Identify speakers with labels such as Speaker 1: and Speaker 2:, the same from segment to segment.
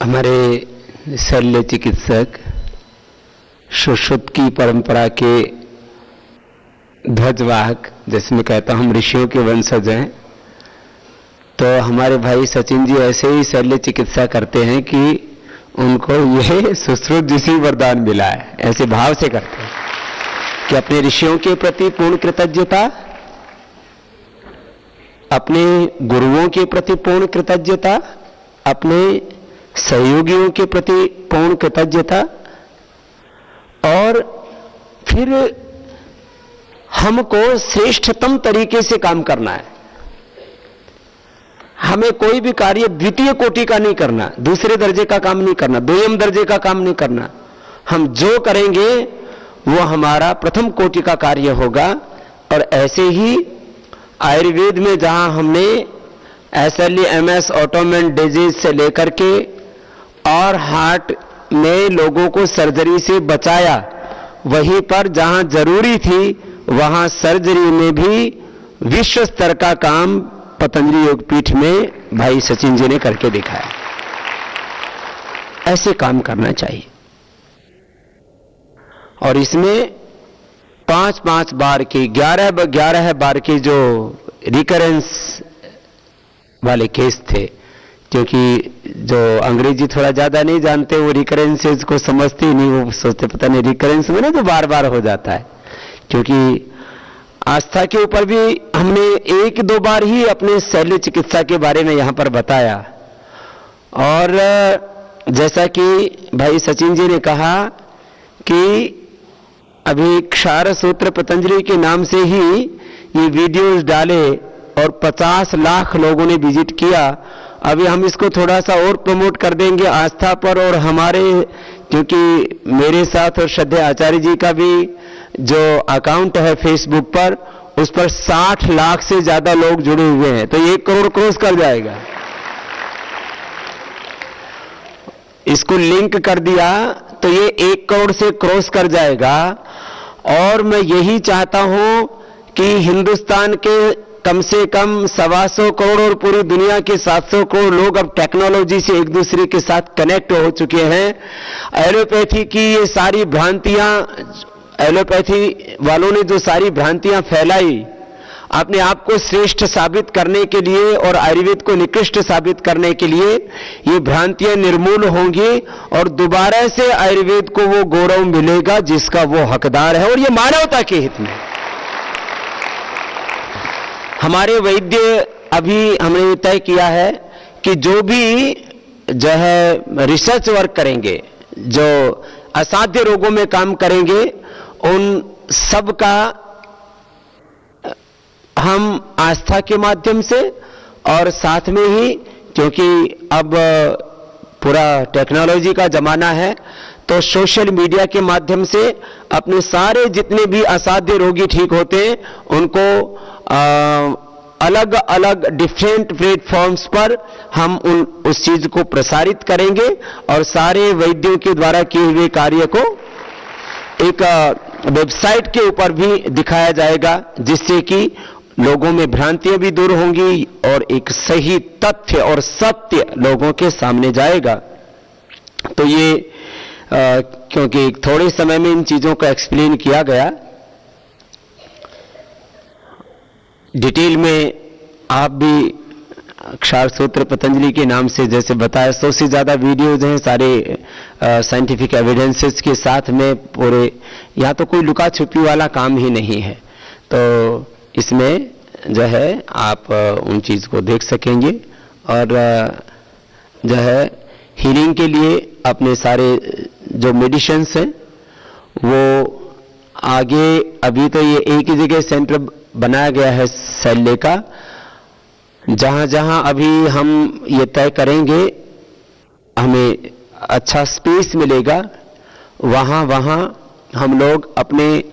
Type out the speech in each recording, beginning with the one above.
Speaker 1: हमारे शल्य चिकित्सक सुश्रुत की परंपरा के ध्वजवाहक, जिसमें कहता हूं हम ऋषियों के वंशज हैं, तो हमारे भाई सचिन जी ऐसे ही शल्य चिकित्सा करते हैं कि उनको ये सुश्रुत जिसी वरदान मिला है, ऐसे भाव से करते हैं कि अपने ऋषियों के प्रति पूर्ण कृतज्ञता, अपने गुरुओं के प्रति पूर्ण कृतज्ञता, अपने सहयोगियों के प्रति पूर्ण कृतज्ञता, और फिर हमको श्रेष्ठतम तरीके से काम करना है। हमें कोई भी कार्य द्वितीय कोटि का नहीं करना, दूसरे दर्जे का काम नहीं करना, दोयम दर्जे का काम नहीं करना। हम जो करेंगे वो हमारा प्रथम कोटि का कार्य होगा। और ऐसे ही आयुर्वेद में जहां हमने SLE, MS, ऑटोइम्यून डिजीज से लेकर के और हार्ट में लोगों को सर्जरी से बचाया, वहीं पर जहां जरूरी थी वहां सर्जरी में भी विश्व स्तर का काम पतंजलि योगपीठ में भाई सचिन जी ने करके दिखाया। ऐसे काम करना चाहिए। और इसमें 5-5 बार की 11 बार की जो रिकरेंस वाले केस थे, क्योंकि जो अंग्रेजी थोड़ा ज्यादा नहीं जानते वो रिकरेंसेस को समझते ही नहीं, वो सोचते पता नहीं रिकरेंस में ना जो बार बार हो जाता है। क्योंकि आस्था के ऊपर भी हमने 1-2 बार ही अपने शल्य चिकित्सा के बारे में यहां पर बताया। और जैसा कि भाई सचिन जी ने कहा कि अभी क्षार सूत्र पतंजलि के नाम से ही ये वीडियोस डाले और 50 लाख लोगों ने विजिट किया। अभी हम इसको थोड़ा सा और प्रमोट कर देंगे आस्था पर, और हमारे, क्योंकि मेरे साथ और श्रद्धेय आचार्य जी का भी जो अकाउंट है फेसबुक पर, उस पर 60 लाख से ज्यादा लोग जुड़े हुए हैं, तो 1 करोड़ क्रॉस कर जाएगा। इसको लिंक कर दिया तो ये 1 करोड़ से क्रॉस कर जाएगा। और मैं यही चाहता हूं कि हिंदुस्तान के कम से कम 125 करोड़ और पूरी दुनिया के 700 करोड़ लोग अब टेक्नोलॉजी से एक दूसरे के साथ कनेक्ट हो चुके हैं। एलोपैथी की ये सारी भ्रांतियां, एलोपैथी वालों ने जो सारी भ्रांतियां फैलाई, अपने आप को श्रेष्ठ साबित करने के लिए और आयुर्वेद को निकृष्ट साबित करने के लिए, ये भ्रांतियां निर्मूल होंगी और दोबारा से आयुर्वेद को वो गौरव मिलेगा जिसका वो हकदार है, और ये मानवता के हित में। हमारे वैद्य, अभी हमने तय किया है कि जो भी जो है रिसर्च वर्क करेंगे, जो असाध्य रोगों में काम करेंगे, उन सब का हम आस्था के माध्यम से, और साथ में ही क्योंकि अब पूरा टेक्नोलॉजी का जमाना है, तो सोशल मीडिया के माध्यम से अपने सारे जितने भी असाध्य रोगी ठीक होते हैं उनको अलग अलग डिफरेंट प्लेटफॉर्म्स पर हम उस चीज को प्रसारित करेंगे, और सारे वैद्यों के द्वारा किए हुए कार्य को एक वेबसाइट के ऊपर भी दिखाया जाएगा, जिससे कि लोगों में भ्रांतियां भी दूर होंगी और एक सही तथ्य और सत्य लोगों के सामने जाएगा। तो ये क्योंकि थोड़े समय में इन चीजों को एक्सप्लेन किया गया, डिटेल में आप भी क्षार सूत्र पतंजलि के नाम से जैसे बताया 100 से ज्यादा वीडियोज हैं, सारे साइंटिफिक एविडेंसेस के साथ में पूरे, यहाँ तो कोई लुका छुपी वाला काम ही नहीं है। तो इसमें जो है आप उन चीज को देख सकेंगे, और जो है हीलिंग के लिए अपने सारे जो मेडिसिन्स हैं वो आगे, अभी तो ये एक ही जगह सेंटर बनाया गया है शल्य का, जहां जहां अभी हम ये तय करेंगे हमें अच्छा स्पेस मिलेगा, वहां वहां हम लोग अपने,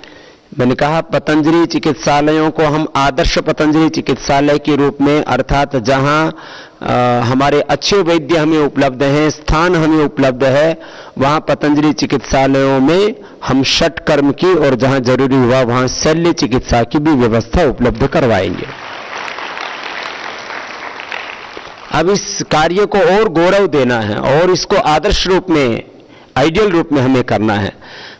Speaker 1: मैंने कहा पतंजलि चिकित्सालयों को हम आदर्श पतंजलि चिकित्सालय के रूप में, अर्थात जहां हमारे अच्छे वैद्य हमें उपलब्ध हैं, स्थान हमें उपलब्ध है, वहां पतंजलि चिकित्सालयों में हम षटकर्म की और जहां जरूरी हुआ वहां शल्य चिकित्सा की भी व्यवस्था उपलब्ध करवाएंगे। अब इस कार्य को और गौरव देना है और इसको आदर्श रूप में, आइडियल रूप में हमें करना है।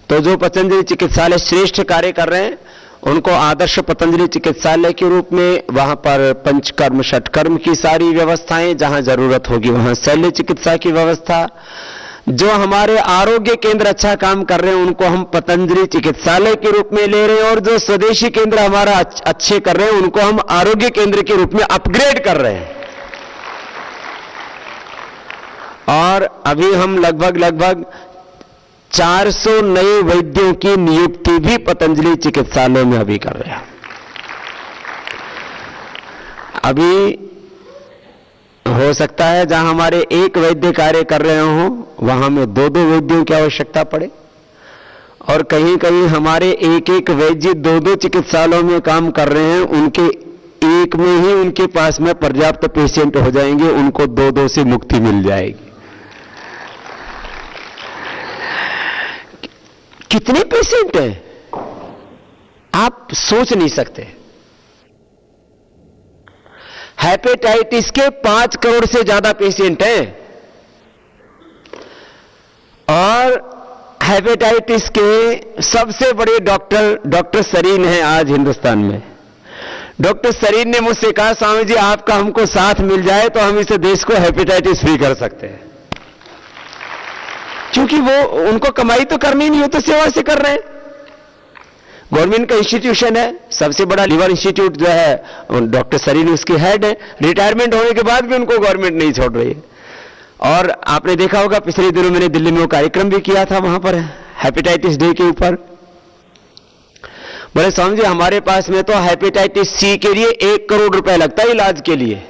Speaker 1: तो जो पतंजलि चिकित्सालय श्रेष्ठ कार्य कर रहे हैं उनको आदर्श पतंजलि चिकित्सालय के रूप में वहां पर पंचकर्म षटकर्म की सारी व्यवस्थाएं, जहां जरूरत होगी वहां शल्य चिकित्सा की व्यवस्था, जो हमारे आरोग्य केंद्र अच्छा काम कर रहे हैं उनको हम पतंजलि चिकित्सालय के रूप में ले रहे हैं, और जो स्वदेशी केंद्र हमारा अच्छे कर रहे हैं उनको हम आरोग्य केंद्र के रूप में अपग्रेड कर रहे हैं। और अभी हम लगभग 400 नए वैद्यों की नियुक्ति भी पतंजलि चिकित्सालय में अभी कर रहे हैं। अभी हो सकता है जहां हमारे एक वैद्य कार्य कर रहे हो वहां में 2-2 वैद्यों की आवश्यकता पड़े, और कहीं कहीं हमारे एक वैद्य 2-2 चिकित्सालयों में काम कर रहे हैं, उनके एक में ही उनके पास में पर्याप्त पेशेंट हो जाएंगे, उनको 2-2 से मुक्ति मिल जाएगी। कितने पेशेंट हैं आप सोच नहीं सकते। हेपेटाइटिस के 5 करोड़ से ज्यादा पेशेंट हैं, और हेपेटाइटिस के सबसे बड़े डॉक्टर सरीन हैं आज हिंदुस्तान में। डॉक्टर सरीन ने मुझसे कहा, स्वामी जी आपका हमको साथ मिल जाए तो हम इस देश को हेपेटाइटिस फ्री कर सकते हैं, क्योंकि वो उनको कमाई तो करनी नहीं हो तो सेवा से कर रहे हैं। गवर्नमेंट का इंस्टीट्यूशन है, सबसे बड़ा लिवर इंस्टीट्यूट जो है डॉक्टर सरीन उसके हेड है, रिटायरमेंट होने के बाद भी उनको गवर्नमेंट नहीं छोड़ रही है। और आपने देखा होगा पिछले दिनों मैंने दिल्ली में वो कार्यक्रम भी किया था, वहां पर हेपेटाइटिस डे के ऊपर। बोले स्वामी जी हमारे पास में तो हेपेटाइटिस सी के लिए 1 करोड़ रुपए लगता है इलाज के लिए,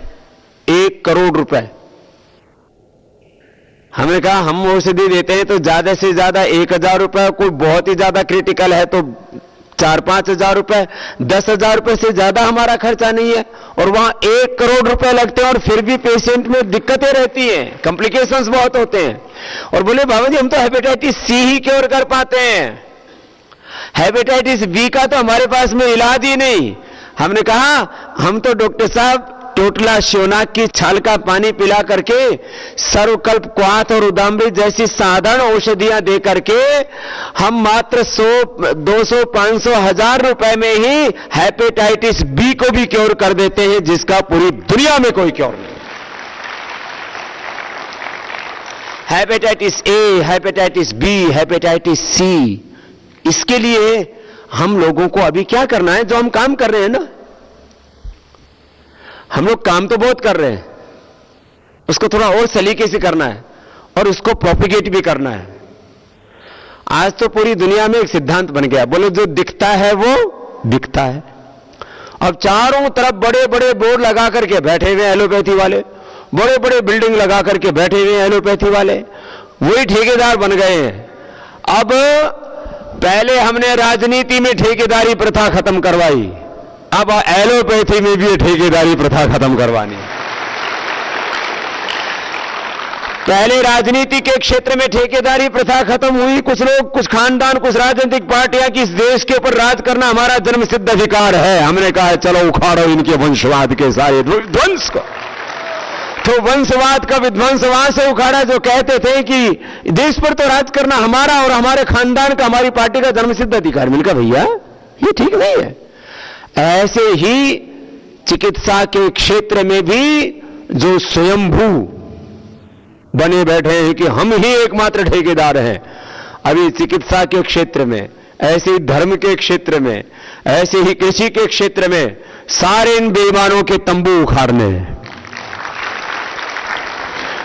Speaker 1: 1 करोड़ रुपए। हमने कहा हम औषधि देते हैं तो ज्यादा से ज्यादा 1,000 रुपए, कोई बहुत ही ज्यादा क्रिटिकल है तो 4-5 हजार रुपए, 10,000 रुपए से ज्यादा हमारा खर्चा नहीं है, और वहां 1 करोड़ रुपए लगते हैं, और फिर भी पेशेंट में दिक्कतें रहती हैं, कॉम्प्लिकेशंस बहुत होते हैं। और बोले बाबा जी हम तो हेपेटाइटिस सी ही क्योर कर पाते हैं, हेपेटाइटिस बी का तो हमारे पास में इलाज ही नहीं। हमने कहा हम तो डॉक्टर साहब टोटला श्योनाक की छाल का पानी पिला करके सर्वकल्प क्वाथ और उदाम्बरी जैसी साधारण औषधियां दे करके हम मात्र 100, 200, 500, 1000 रुपए में ही हेपेटाइटिस बी को भी क्योर कर देते हैं, जिसका पूरी दुनिया में कोई क्योर नहीं। Hepatitis A, hepatitis B, hepatitis C, इसके लिए हम लोगों को अभी क्या करना है, जो हम काम कर रहे हैं ना, हम लोग काम तो बहुत कर रहे हैं, उसको थोड़ा और सलीके से करना है और उसको प्रोपिगेट भी करना है। आज तो पूरी दुनिया में एक सिद्धांत बन गया, बोलो जो दिखता है वो बिकता है। अब चारों तरफ बड़े बड़े बोर्ड लगा करके बैठे हुए एलोपैथी वाले, बड़े बड़े बिल्डिंग लगा करके बैठे हुए एलोपैथी वाले, वही ठेकेदार बन गए हैं। अब पहले हमने राजनीति में ठेकेदारी प्रथा खत्म करवाई, अब एलोपैथी में भी ठेकेदारी प्रथा खत्म करवानी। पहले राजनीति के क्षेत्र में ठेकेदारी प्रथा खत्म हुई, कुछ लोग, कुछ खानदान, कुछ राजनीतिक पार्टियां की इस देश के ऊपर राज करना हमारा जन्मसिद्ध अधिकार है। हमने कहा चलो उखाड़ो इनके वंशवाद के सारे ध्वंस को। तो वंशवाद का विध्वंस वहां से उखाड़ा जो कहते थे कि देश पर तो राज करना हमारा और हमारे खानदान का, हमारी पार्टी का जन्मसिद्ध अधिकार। मिलकर भैया ये ठीक नहीं है। ऐसे ही चिकित्सा के क्षेत्र में भी जो स्वयंभू बने बैठे हैं कि हम ही एकमात्र ठेकेदार हैं, अभी चिकित्सा के क्षेत्र में, ऐसे ही धर्म के क्षेत्र में, ऐसे ही कृषि के क्षेत्र में सारे इन बेईमानों के तंबू उखाड़ने हैं।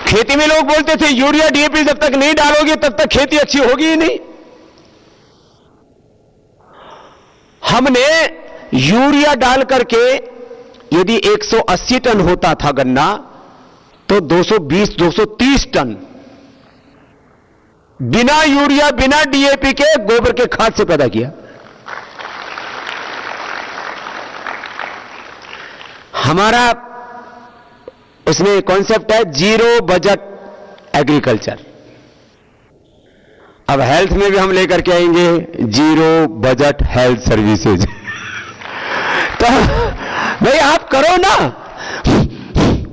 Speaker 1: खेती में लोग बोलते थे यूरिया डीएपी जब तक नहीं डालोगे तब तक खेती अच्छी होगी ही नहीं। हमने यूरिया डाल करके यदि 180 टन होता था गन्ना, तो 220-230 टन बिना यूरिया, बिना डीएपी के गोबर के खाद से पैदा किया। हमारा उसमें कॉन्सेप्ट है जीरो बजट एग्रीकल्चर। अब हेल्थ में भी हम लेकर के आएंगे जीरो बजट हेल्थ सर्विसेज। तो भाई आप करो ना,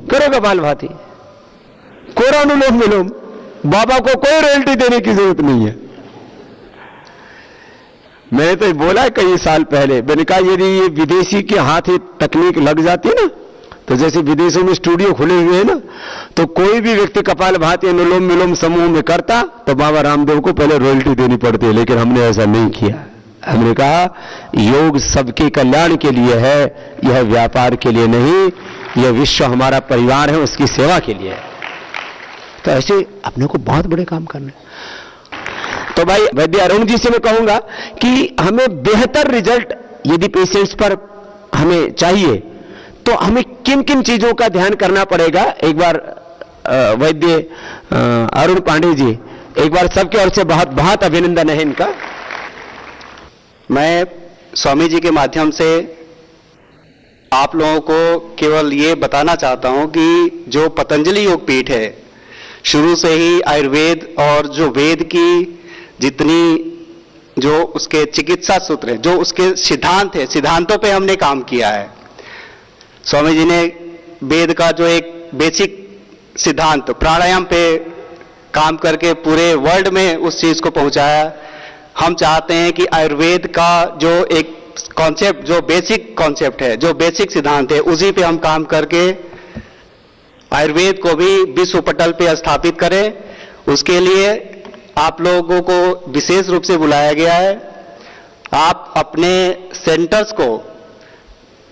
Speaker 1: करो कपालभाति, करो अनुलोम विलोम, बाबा को कोई रॉयल्टी देने की जरूरत नहीं है। मैंने तो बोला कई साल पहले, मैंने कहा यदि ये विदेशी के हाथ ये तकनीक लग जाती है ना, तो जैसे विदेशों में स्टूडियो खुले हुए हैं ना, तो कोई भी व्यक्ति कपालभाति अनुलोम विलोम समूह में करता तो बाबा रामदेव को पहले रॉयल्टी देनी पड़ती है, लेकिन हमने ऐसा नहीं किया। हमने कहा योग सबके कल्याण के लिए है, यह व्यापार के लिए नहीं, यह विश्व हमारा परिवार है, उसकी सेवा के लिए है। तो ऐसे अपने को बहुत बड़े काम करने। तो भाई वैद्य अरुण जी से मैं कहूंगा कि हमें बेहतर रिजल्ट यदि पेशेंट्स पर हमें चाहिए तो हमें किन किन चीजों का ध्यान करना पड़ेगा। एक बार वैद्य अरुण पांडे जी, एक बार सबके ओर से बहुत बहुत अभिनंदन है इनका।
Speaker 2: मैं स्वामी जी के माध्यम से आप लोगों को केवल ये बताना चाहता हूं कि जो पतंजलि योग पीठ है, शुरू से ही आयुर्वेद और जो वेद की जितनी जो उसके चिकित्सा सूत्र है, जो उसके सिद्धांत है, सिद्धांतों पे हमने काम किया है। स्वामी जी ने वेद का जो एक बेसिक सिद्धांत प्राणायाम पे काम करके पूरे वर्ल्ड में उस चीज को पहुंचाया। हम चाहते हैं कि आयुर्वेद का जो एक कॉन्सेप्ट, जो बेसिक कॉन्सेप्ट है, जो बेसिक सिद्धांत है, उसी पे हम काम करके आयुर्वेद को भी विश्व पटल पे स्थापित करें। उसके लिए आप लोगों को विशेष रूप से बुलाया गया है। आप अपने सेंटर्स को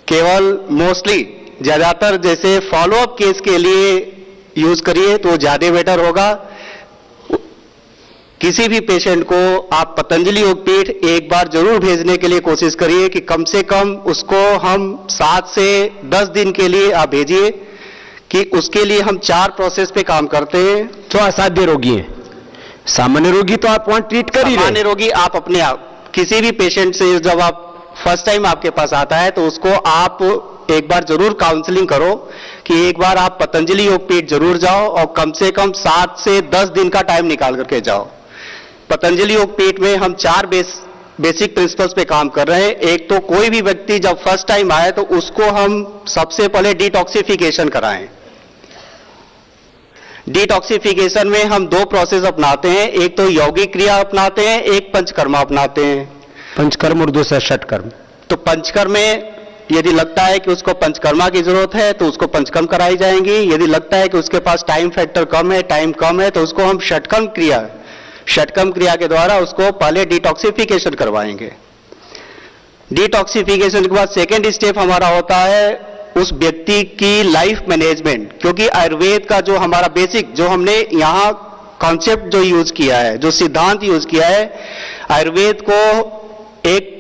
Speaker 2: केवल मोस्टली ज्यादातर जैसे फॉलोअप केस के लिए यूज करिए तो ज्यादा बेटर होगा। किसी भी पेशेंट को आप पतंजलि योग पीठ एक बार जरूर भेजने के लिए कोशिश करिए कि कम से कम उसको हम 7 से 10 दिन के लिए आप भेजिए, कि उसके लिए हम 4 प्रोसेस पे काम करते हैं।
Speaker 1: तो असाध्य रोगी है, सामान्य रोगी तो आप वहां ट्रीट कर ही रहे।
Speaker 2: सामान्य रोगी आप अपने आप किसी भी पेशेंट से जब आप फर्स्ट टाइम आपके पास आता है तो उसको आप एक बार जरूर काउंसलिंग करो कि एक बार आप पतंजलि योग पीठ जरूर जाओ और कम से कम 7 से 10 दिन का टाइम निकाल करके जाओ। पतंजलि योग पीठ में हम 4 बेसिक प्रिंसिपल्स पे काम कर रहे हैं। एक तो कोई भी व्यक्ति जब फर्स्ट टाइम आए तो उसको हम सबसे पहले डिटॉक्सिफिकेशन कराएं। डिटॉक्सिफिकेशन में हम 2 प्रोसेस अपनाते हैं, एक तो यौगिक क्रिया अपनाते हैं, एक पंचकर्मा अपनाते हैं।
Speaker 1: पंचकर्म और दूसरा षटकर्म।
Speaker 2: तो पंचकर्म में यदि लगता है कि उसको पंचकर्मा की जरूरत है तो उसको पंचकर्म कराई जाएंगी। यदि लगता है कि उसके पास टाइम फैक्टर कम है, टाइम कम है, तो उसको हम षटकर्म क्रिया के द्वारा उसको पहले डिटॉक्सिफिकेशन करवाएंगे। डिटॉक्सिफिकेशन के बाद सेकेंड स्टेप हमारा होता है उस व्यक्ति की लाइफ मैनेजमेंट, क्योंकि आयुर्वेद का जो हमारा बेसिक, जो हमने यहाँ कॉन्सेप्ट जो यूज किया है, जो सिद्धांत यूज किया है, आयुर्वेद को एक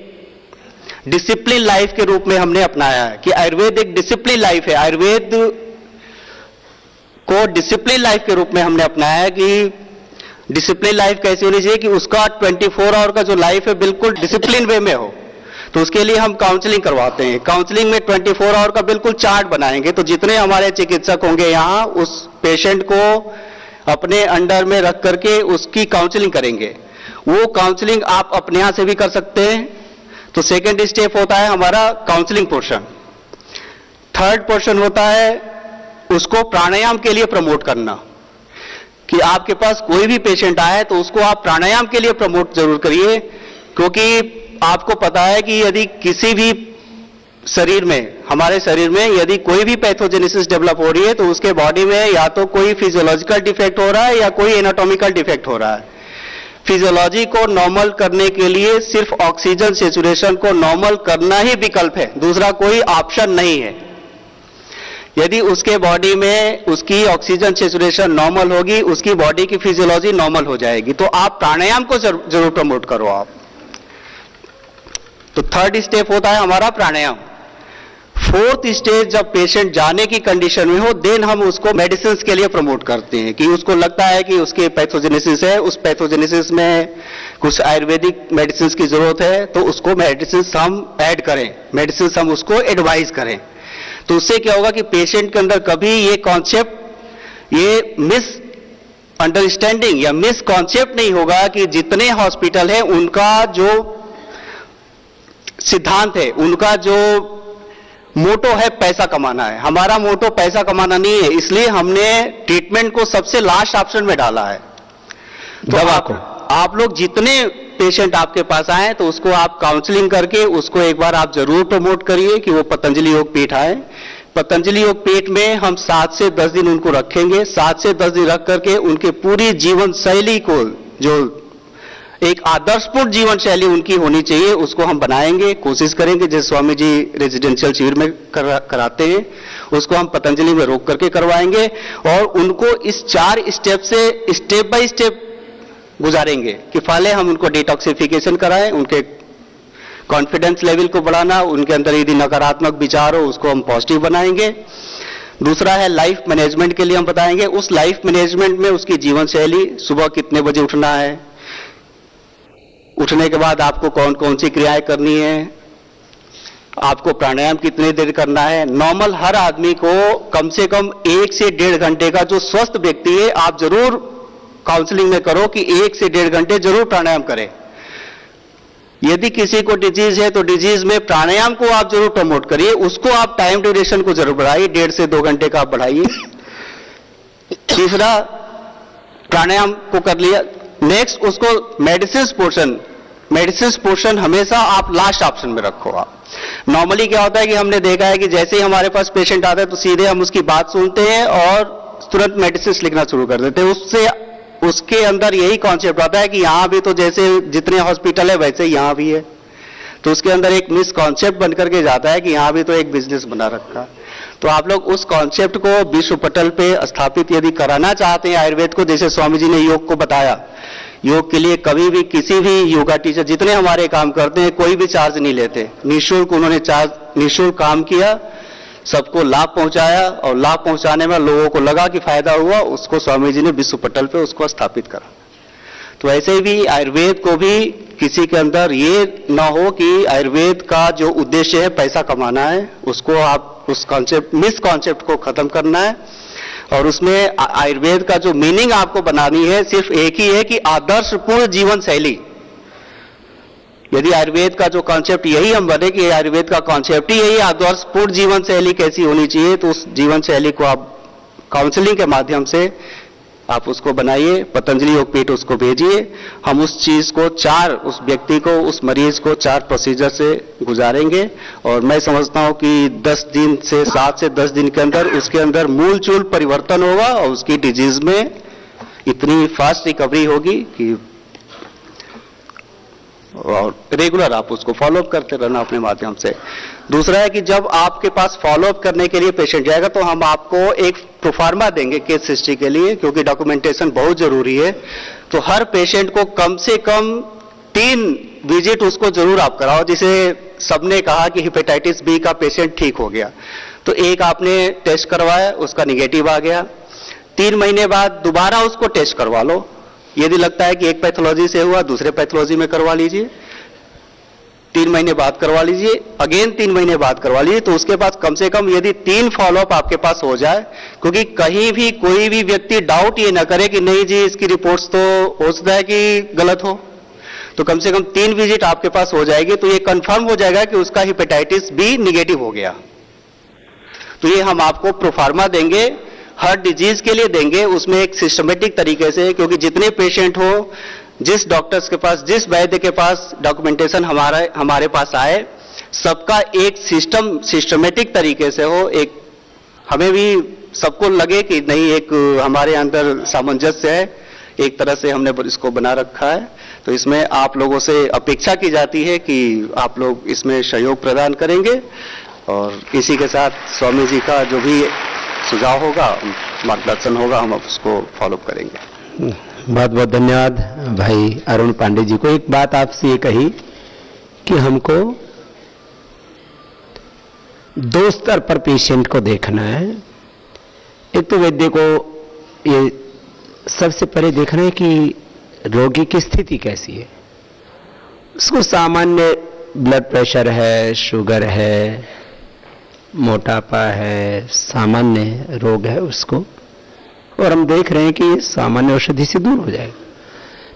Speaker 2: डिसिप्लिन लाइफ के रूप में हमने अपनाया है कि आयुर्वेद एक डिसिप्लिन लाइफ है। आयुर्वेद को डिसिप्लिन लाइफ के रूप में हमने अपनाया है कि डिसिप्लिन लाइफ कैसी होनी चाहिए कि उसका 24 आवर का जो लाइफ है बिल्कुल डिसिप्लिन वे में हो। तो उसके लिए हम काउंसलिंग करवाते हैं। काउंसलिंग में 24 आवर का बिल्कुल चार्ट बनाएंगे। तो जितने हमारे चिकित्सक होंगे यहाँ, उस पेशेंट को अपने अंडर में रख करके उसकी काउंसलिंग करेंगे। वो काउंसलिंग आप अपने यहां से भी कर सकते हैं। तो सेकेंड स्टेप होता है हमारा काउंसलिंग पोर्शन। थर्ड पोर्शन होता है उसको प्राणायाम के लिए प्रमोट करना, कि आपके पास कोई भी पेशेंट आए तो उसको आप प्राणायाम के लिए प्रमोट जरूर करिए, क्योंकि आपको पता है कि यदि किसी भी शरीर में, हमारे शरीर में यदि कोई भी पैथोजेनेसिस डेवलप हो रही है तो उसके बॉडी में या तो कोई फिजियोलॉजिकल डिफेक्ट हो रहा है या कोई एनाटॉमिकल डिफेक्ट हो रहा है। फिजियोलॉजी को नॉर्मल करने के लिए सिर्फ ऑक्सीजन सेचुरेशन को नॉर्मल करना ही विकल्प है, दूसरा कोई ऑप्शन नहीं है। यदि उसके बॉडी में उसकी ऑक्सीजन सेचुरेशन नॉर्मल होगी, उसकी बॉडी की फिजियोलॉजी नॉर्मल हो जाएगी। तो आप प्राणायाम को जरूर प्रमोट करो आप। तो थर्ड स्टेप होता है हमारा प्राणायाम। फोर्थ स्टेज जब पेशेंट जाने की कंडीशन में हो, देन हम उसको मेडिसिन के लिए प्रमोट करते हैं कि उसको लगता है कि उसके पैथोजेनेसिस है, उस पैथोजेनेसिस में कुछ आयुर्वेदिक मेडिसिन की जरूरत है, तो उसको मेडिसिन हम ऐड करें, मेडिसिन हम उसको एडवाइज करें। तो उससे क्या होगा कि पेशेंट के अंदर कभी ये कॉन्सेप्ट, ये मिस अंडरस्टैंडिंग या मिस कॉन्सेप्ट नहीं होगा कि जितने हॉस्पिटल हैं उनका जो सिद्धांत है, उनका जो मोटो है पैसा कमाना है, हमारा मोटो पैसा कमाना नहीं है, इसलिए हमने ट्रीटमेंट को सबसे लास्ट ऑप्शन में डाला है। तो
Speaker 1: दवा को
Speaker 2: आप लोग जितने पेशेंट आपके पास आए तो उसको आप काउंसलिंग करके उसको एक बार आप जरूर प्रमोट करिए कि वो पतंजलि योग पीठ आए। पतंजलि योग पीठ में हम 7 से 10 दिन उनको रखेंगे। 7 से 10 दिन रख करके उनके पूरी जीवन शैली को, जो एक आदर्शपूर्ण जीवन शैली उनकी होनी चाहिए, उसको हम बनाएंगे, कोशिश करेंगे। जैसे स्वामी जी रेजिडेंशियल शिविर में कराते हैं, उसको हम पतंजलि में रोक करके करवाएंगे और उनको इस 4 स्टेप से स्टेप बाय स्टेप गुजारेंगे कि पहले हम उनको डिटॉक्सिफिकेशन कराएं, उनके कॉन्फिडेंस लेवल को बढ़ाना, उनके अंदर यदि नकारात्मक विचार हो उसको हम पॉजिटिव बनाएंगे। दूसरा है लाइफ मैनेजमेंट के लिए हम बताएंगे। उस लाइफ मैनेजमेंट में उसकी जीवन शैली, सुबह कितने बजे उठना है, उठने के बाद आपको कौन कौन सी क्रियाएं करनी है, आपको प्राणायाम कितनी देर करना है। नॉर्मल हर आदमी को कम से कम 1 से 1.5 घंटे का, जो स्वस्थ व्यक्ति है, आप जरूर काउंसलिंग में करो कि 1 से 1.5 घंटे जरूर प्राणायाम करें। यदि किसी को डिजीज है तो डिजीज में प्राणायाम को आप जरूर प्रमोट करिए, उसको आप टाइम ड्यूरेशन को जरूर बढ़ाइए, 1.5 से 2 घंटे का आप बढ़ाइए। तीसरा, प्राणायाम को कर लिया, नेक्स्ट उसको मेडिसिन पोर्शन हमेशा आप लास्ट ऑप्शन में रखो। आप नॉर्मली क्या होता है कि हमने देखा है कि जैसे ही हमारे पास पेशेंट आता है तो सीधे हम उसकी बात सुनते हैं और तुरंत मेडिसिन लिखना शुरू कर देते हैं। उससे उसके अंदर यही कॉन्सेप्ट आता है कि यहां भी तो जैसे जितने हॉस्पिटल है वैसे यहां भी है, तो उसके अंदर एक मिसकॉन्सेप्ट बन करके जाता है कि यहां भी तो एक बिजनेस बना रखा। तो आप लोग उस कॉन्सेप्ट को विश्व पटल पे स्थापित यदि कराना चाहते हैं आयुर्वेद को, जैसे स्वामी जी ने योग को बताया, योग के लिए कभी भी किसी भी योगा टीचर जितने हमारे काम करते हैं कोई भी चार्ज नहीं लेते, निःशुल्क उन्होंने निःशुल्क काम किया, सबको लाभ पहुंचाया और लाभ पहुंचाने में लोगों को लगा कि फायदा हुआ, उसको स्वामी जी ने विश्व पटल पे उसको स्थापित करा। तो ऐसे भी आयुर्वेद को भी किसी के अंदर ये ना हो कि आयुर्वेद का जो उद्देश्य है पैसा कमाना है, उसको आप उस मिसकॉन्सेप्ट को खत्म करना है और उसमें आयुर्वेद का जो मीनिंग आपको बनानी है सिर्फ एक ही है कि आदर्शपूर्ण जीवन शैली। यदि आयुर्वेद का जो कॉन्सेप्ट यही हम बने कि आयुर्वेद का कॉन्सेप्ट ही यही आदर्शपूर्ण जीवन शैली कैसी होनी चाहिए, तो उस जीवन शैली को आप काउंसलिंग के माध्यम से आप उसको बनाइए, पतंजलि योगपीठ उसको भेजिए। हम उस चीज को उस व्यक्ति को, उस मरीज को 4 प्रोसीजर से गुजारेंगे और मैं समझता हूं कि 10 दिन से 7 से 10 दिन के अंदर उसके अंदर मूल चूल परिवर्तन होगा और उसकी डिजीज में इतनी फास्ट रिकवरी होगी कि, और रेगुलर आप उसको फॉलोअप करते रहना अपने माध्यम से। दूसरा है कि जब आपके पास फॉलोअप करने के लिए पेशेंट जाएगा तो हम आपको एक प्रोफार्मा देंगे केस हिस्ट्री के लिए, क्योंकि डॉक्यूमेंटेशन बहुत जरूरी है। तो हर पेशेंट को कम से कम 3 विजिट उसको जरूर आप कराओ। जिसे सबने कहा कि हेपेटाइटिस बी का पेशेंट ठीक हो गया, तो एक आपने टेस्ट करवाया, उसका निगेटिव आ गया, 3 महीने बाद दोबारा उसको टेस्ट करवा लो। यदि लगता है कि एक पैथोलॉजी से हुआ, दूसरे पैथोलॉजी में करवा लीजिए, 3 महीने बाद करवा लीजिए, अगेन 3 महीने बाद करवा लीजिए। तो उसके बाद कम से कम यदि 3 फॉलोअप आपके पास हो जाए, क्योंकि कहीं भी कोई भी व्यक्ति डाउट ये ना करे कि नहीं जी इसकी रिपोर्ट्स तो हो सकता है कि गलत हो, तो कम से कम 3 विजिट आपके पास हो जाएगी तो ये कंफर्म हो जाएगा कि उसका हेपेटाइटिस बी निगेटिव हो गया। तो ये हम आपको प्रोफार्मा देंगे, हर डिजीज के लिए देंगे, उसमें एक सिस्टमेटिक तरीके से, क्योंकि जितने पेशेंट हो, जिस डॉक्टर्स के पास, जिस वैद्य के पास डॉक्यूमेंटेशन हमारे पास आए, सबका एक सिस्टमेटिक तरीके से हो, एक हमें भी सबको लगे कि नहीं एक हमारे अंदर सामंजस्य है, एक तरह से हमने इसको बना रखा है। तो इसमें आप लोगों से अपेक्षा की जाती है कि आप लोग इसमें सहयोग प्रदान करेंगे और इसी के साथ स्वामी जी का जो भी सुझाव होगा, मार्गदर्शन होगा, हम उसको फॉलो करेंगे।
Speaker 1: बहुत बहुत धन्यवाद भाई अरुण पांडे जी को। एक बात आपसे ये कही कि हमको 2 स्तर पर पेशेंट को देखना है। एक तो वैद्य को ये सबसे पहले देखना है कि रोगी की स्थिति कैसी है, उसको सामान्य ब्लड प्रेशर है, शुगर है, मोटापा है, सामान्य रोग है उसको, और हम देख रहे हैं कि सामान्य औषधि से दूर हो जाएगा।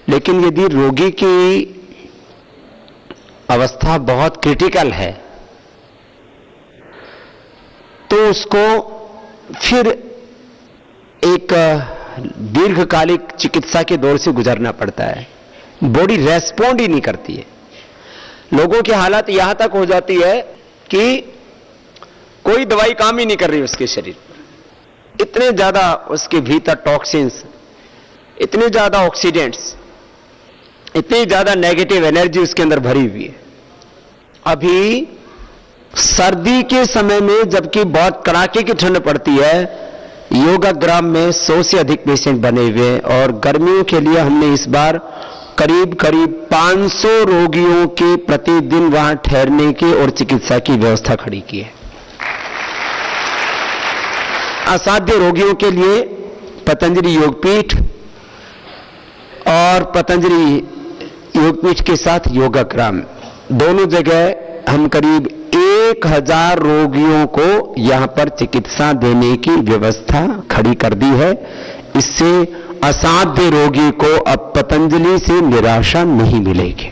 Speaker 1: लेकिन यदि रोगी की अवस्था बहुत क्रिटिकल है तो उसको फिर एक दीर्घकालिक चिकित्सा के दौर से गुजरना पड़ता है। बॉडी रेस्पॉन्ड ही नहीं करती है। लोगों की हालत यहां तक हो जाती है कि कोई दवाई काम ही नहीं कर रही उसके शरीर पर। इतने ज्यादा उसके भीतर टॉक्सिन्स, इतने ज्यादा ऑक्सीडेंट्स, इतनी ज्यादा नेगेटिव एनर्जी उसके अंदर भरी हुई है। अभी सर्दी के समय में जबकि बहुत कड़ाके की ठंड पड़ती है, योगाग्राम में 100 से अधिक पेशेंट बने हुए हैं और गर्मियों के लिए हमने इस बार करीब 500 रोगियों के प्रतिदिन वहां ठहरने की और चिकित्सा की व्यवस्था खड़ी की है। असाध्य रोगियों के लिए पतंजलि योगपीठ और पतंजलि योगपीठ के साथ योगाग्राम, दोनों जगह हम करीब 1000 रोगियों को यहां पर चिकित्सा देने की व्यवस्था खड़ी कर दी है। इससे असाध्य रोगी को अब पतंजलि से निराशा नहीं मिलेगी।